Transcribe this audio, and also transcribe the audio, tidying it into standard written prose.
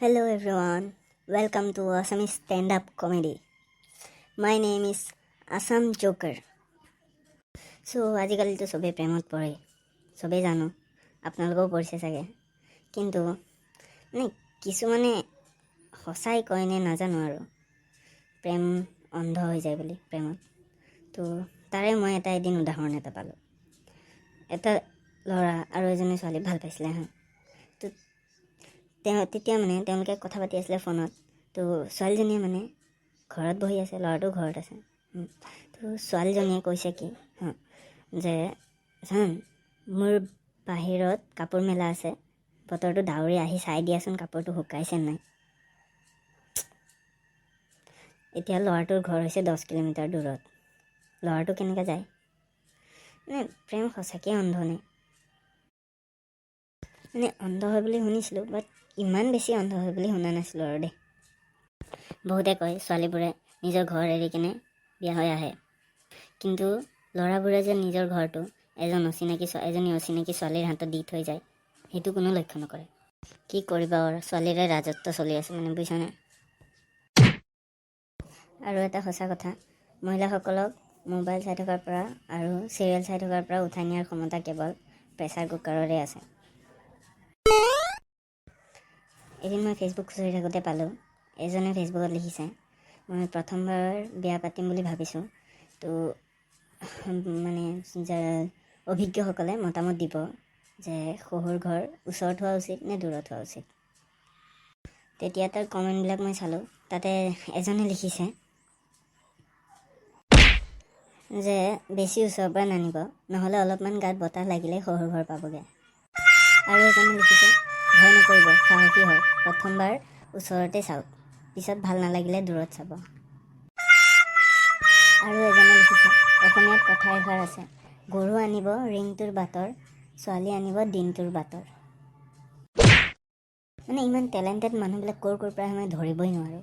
Hello everyone, welcome to Assamese stand-up comedy. My name is Assam Joker. So আজিকালি তো সবে প্ৰেমত পৰে সবে জানো আপোনালোকেও পৰিছে চাগে কিন্তু মানে কিছুমানে সঁচাই কয় নে নাজানো আৰু প্ৰেম অন্ধ হৈ যায় বুলি প্ৰেমত তো তাৰে মই এটা এদিন উদাহৰণ এটা পালোঁ এটা ল'ৰা আৰু এজনী ছোৱালী ভাল পাইছিলে হা তো তেতিয়া মানে তেওঁলোকে কথা পাতি আছিলে ফোনত তো ছোৱালীজনীয়ে মানে ঘৰত বহি আছে ল'ৰাটো ঘৰত আছে তো ছোৱালীজনীয়ে কৈছে কি যে জান মোৰ বাহিৰত কাপোৰ মেলা আছে বতৰটো ডাৱৰী আহি চাই দিয়াচোন কাপোৰটো শুকাইছে নাই এতিয়া ল'ৰাটোৰ ঘৰ হৈছে 10 কিলোমিটাৰ দূৰত ল'ৰাটো কেনেকৈ যায় মানে প্ৰেম সঁচাকৈ অন্ধ নে মানে অন্ধ হয় বুলি শুনিছিলোঁ বাট ইমান বেছি অন্ধ হয় বুলি শুনা নাছিলোঁ আৰু দেই বহুতে কয় ছোৱালীবোৰে নিজৰ ঘৰ এৰি কিনে বিয়া হৈ আহে কিন্তু ল'ৰাবোৰে যে নিজৰ ঘৰটো এজনী অচিনাকি ছোৱালীৰ হাতত দি থৈ যায় সেইটো কোনো লক্ষ্য নকৰে কি কৰিবা আৰু ছোৱালীৰে ৰাজত্ব চলি আছে মানে বুজিছানে আৰু এটা সঁচা কথা মহিলাসকলক মোবাইল চাই থকাৰ পৰা আৰু চিৰিয়েল চাই থকাৰ পৰা উঠাই নিয়াৰ ক্ষমতা কেৱল প্ৰেছাৰ কুকাৰৰে আছে এদিন মই ফেচবুক চলাই থাকোঁতে পালোঁ এজনে ফেচবুকত লিখিছে মই প্ৰথমবাৰ বিয়া পাতিম বুলি ভাবিছোঁ তো মানে অভিজ্ঞসকলে মতামত দিব যে শহুৰ ঘৰ ওচৰত হোৱা উচিত নে দূৰত হোৱা উচিত তেতিয়া তাৰ কমেণ্টবিলাক মই চালোঁ তাতে এজনে লিখিছে যে বেছি ওচৰৰ পৰা নানিব নহ'লে অলপমান গাত বতাহ লাগিলে শহুৰ ঘৰ পাবগৈ আৰু এজনে লিখিছে ভয় নকৰিব সাহসী হওক প্ৰথমবাৰ ওচৰতে চাওক পিছত ভাল নালাগিলে দূৰত চাব আৰু এজনে লিখিছে অসমীয়াত কথা এষাৰ আছে গৰু আনিব ৰিংটোৰ বাটৰ ছোৱালী আনিব দিনটোৰ বাটৰ মানে ইমান টেলেণ্টেড মানুহবিলাক ক'ৰ পৰা মই ধৰিবই নোৱাৰোঁ